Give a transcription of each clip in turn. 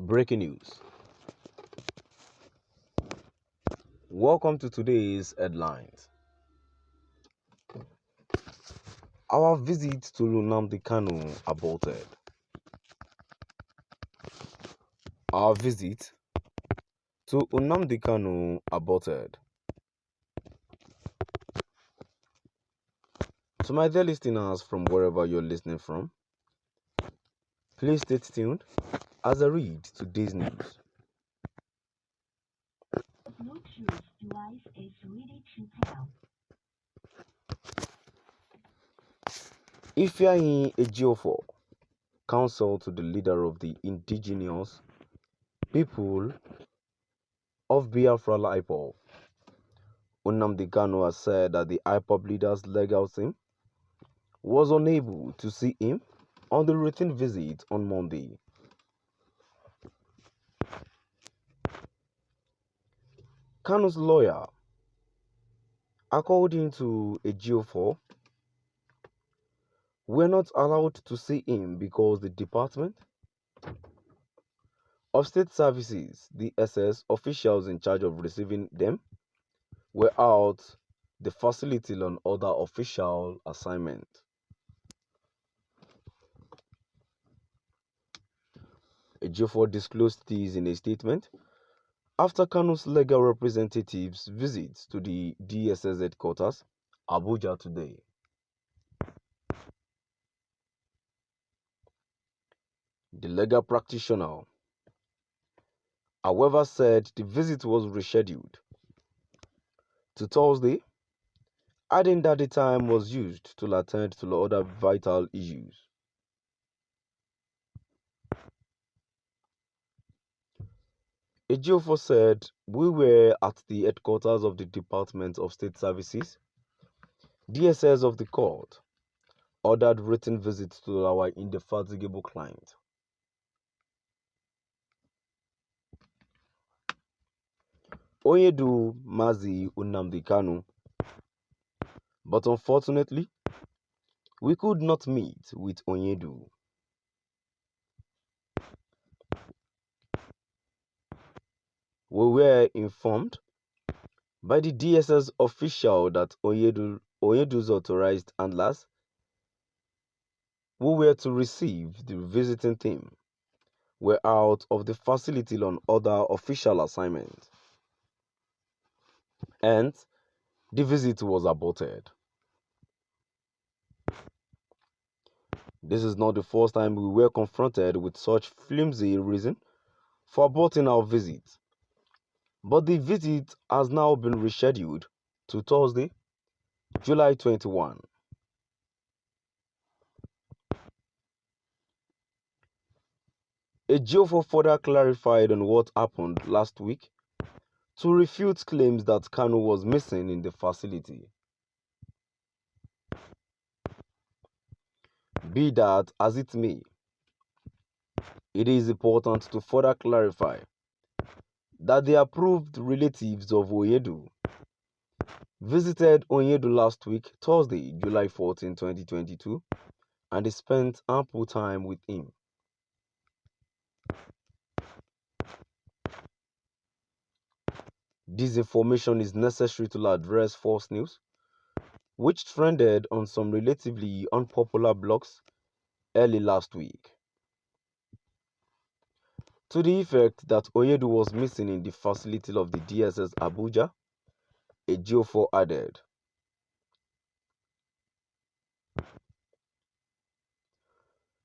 Breaking news. Welcome to today's headlines. Our visit to Nnamdi Kanu aborted. Our visit to Nnamdi Kanu aborted. To my dear listeners from wherever you're listening from, please stay tuned as I read today's news. Bluetooth device is ready to pair. Ifeanyi Ejiofor, counsel to the leader of the indigenous people of Biafra IPOB, Nnamdi Kanu, has said that the IPOB leader's legal team was unable to see him on the routine visit on Monday. Kanu's lawyer, according to Ejiofor, were not allowed to see him because the Department of State Services, DSS, officials in charge of receiving them were out the facility on other official assignment. Ejiofor disclosed this in a statement after Kanu's legal representatives' visit to the DSS headquarters, Abuja, today. The legal practitioner, however, said the visit was rescheduled to Thursday, adding that the time was used to attend to other vital issues. Ejiofor said, "We were at the headquarters of the Department of State Services, DSS of the court, ordered written visits to our indefatigable client. Onyedu Mazi Nnamdi Kanu, but unfortunately, we could not meet with Onyedu. We were informed by the DSS official that Onyedu's authorized handlers who were to receive the visiting team were out of the facility on other official assignments, and the visit was aborted. This is not the first time we were confronted with such flimsy reason for aborting our visit, but the visit has now been rescheduled to Thursday, July 21. Ejiofor further clarified on what happened last week to refute claims that Kanu was missing in the facility. Be that as it may, it is important to further clarify that the approved relatives of Onyedu visited Onyedu last week, Thursday, July 14, 2022, and they spent ample time with him. This information is necessary to address false news, which trended on some relatively unpopular blogs early last week, to the effect that Onyedu was missing in the facility of the DSS Abuja. Ejiofor added,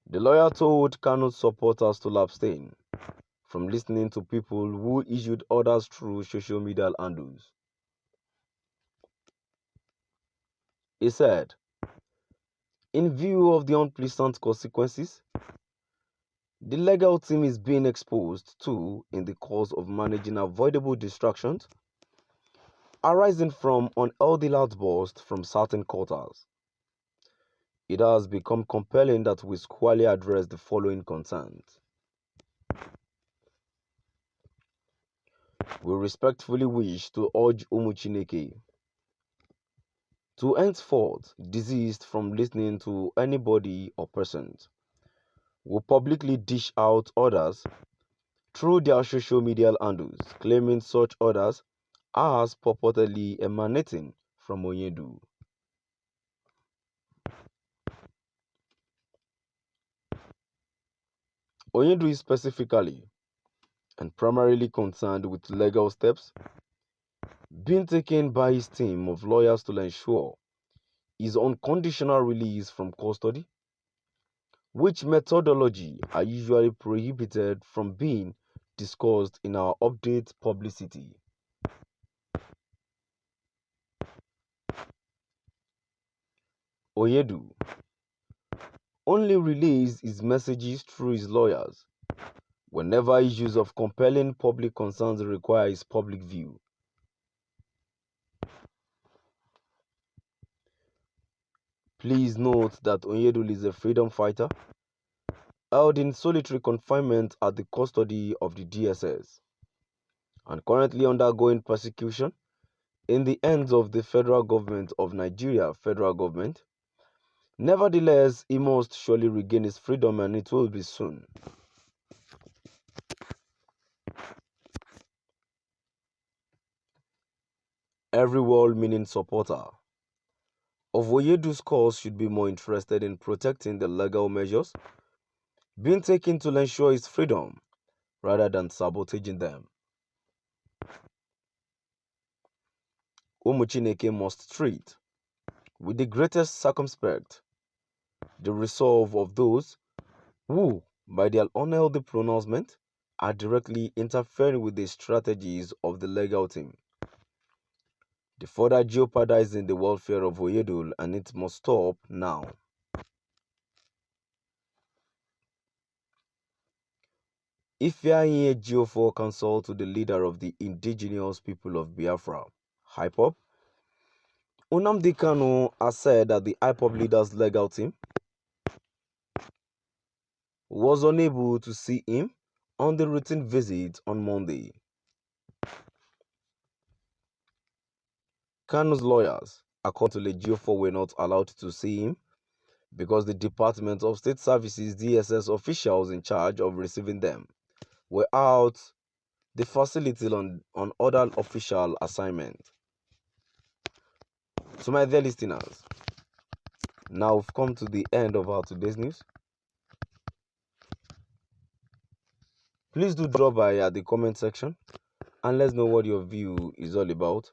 the lawyer told Kanu's supporters to abstain from listening to people who issued orders through social media handles. He said, in view of the unpleasant consequences the legal team is being exposed to in the course of managing avoidable distractions arising from unhealthy outbursts from certain quarters, it has become compelling that we squarely address the following concerns. We respectfully wish to urge Chineke to henceforth desist from listening to anybody or persons who publicly dish out orders through their social media handles, claiming such orders as purportedly emanating from Onyedu. Onyedu is specifically and primarily concerned with legal steps being taken by his team of lawyers to ensure his unconditional release from custody, which methodology are usually prohibited from being discussed in our update publicity. Onyedu only released his messages through his lawyers whenever issues of compelling public concerns require his public view. Please note that Onyedu is a freedom fighter held in solitary confinement at the custody of the DSS and currently undergoing persecution in the hands of the federal government of Nigeria, federal government. Nevertheless, he must surely regain his freedom and it will be soon. Every well-meaning supporter of Onyedu's cause should be more interested in protecting the legal measures being taken to ensure his freedom rather than sabotaging them. Umuchineke must treat with the greatest circumspect the resolve of those who, by their unhealthy pronouncement, are directly interfering with the strategies of the legal team. The further jeopardizing the welfare of Onyedu, and it must stop now. Ifeanyi Ejiofor counsel to the leader of the indigenous people of Biafra, IPOB, Nnamdi Kanu, has said that the IPOB leader's legal team was unable to see him on the routine visit on Monday. Kanu's lawyers, according to Ejiofor, were not allowed to see him because the Department of State Services DSS officials in charge of receiving them were out the facility on other official assignment. To my dear listeners, now we've come to the end of our today's news. Please do drop by at the comment section and let's know what your view is all about.